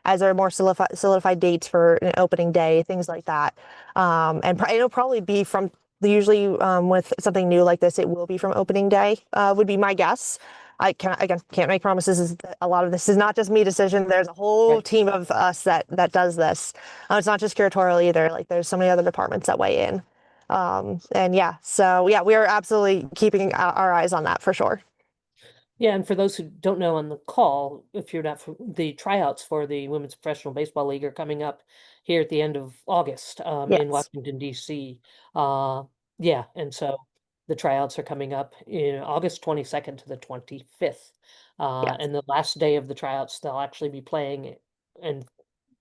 as there are more solidified dates for an opening day, things like that. And it'll probably be from usually with something new like this, it will be from opening day, would be my guess. I can't make promises. A lot of this is not just me decision. There's a whole team of us that does this. It's not just curatorial either. Like there's so many other departments that weigh in. And we are absolutely keeping our eyes on that for sure. Yeah, and for those who don't know on the call, if you're not the tryouts for the Women's Professional Baseball League are coming up here at the end of August in Yes. Washington, D.C. And so the tryouts are coming up in August 22nd to the 25th. Yes. And the last day of the tryouts, they'll actually be playing and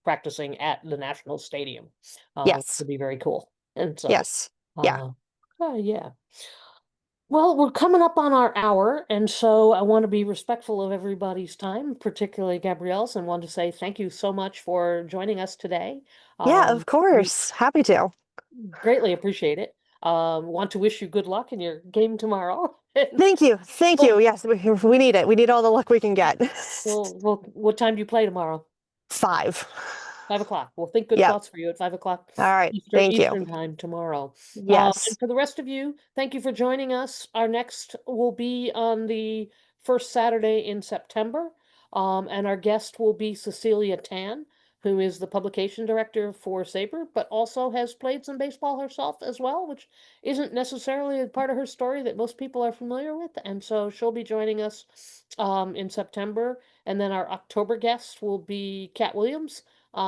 practicing at the National Stadium, which Yes. will be very cool. And so, Yes. Yeah. yeah. Well, we're coming up on our hour, and so I want to be respectful of everybody's time, particularly Gabrielle's, and want to say thank you so much for joining us today. Yeah, of We course. Happy to. Greatly appreciate it. Want to wish you good luck in your game tomorrow. Thank you. Thank you. Well, Yes, we need it. We need all the luck we can get. what time do you play tomorrow? 5. 5 o'clock. Well, think good Yep. thoughts for you at 5 o'clock All right. Thank you. Eastern time tomorrow. Yes. And for the rest of you, thank you for joining us. Our next will be on the first Saturday in September. And our guest will be Cecilia Tan, who is the publication director for SABR, but also has played some baseball herself as well, which isn't necessarily a part of her story that most people are familiar with. And so she'll be joining us in September. And then our October guest will be Kat Williams,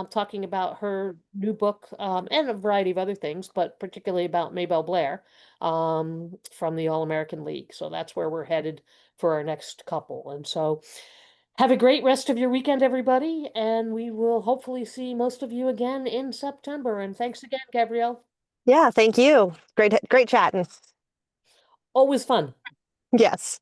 talking about her new book, and a variety of other things, but particularly about Maybelle Blair, from the All-American League. So that's where we're headed for our next couple. And so have a great rest of your weekend, everybody, and we will hopefully see most of you again in September. And thanks again, Gabrielle. Yeah, thank you. Great chatting. Always fun. Yes.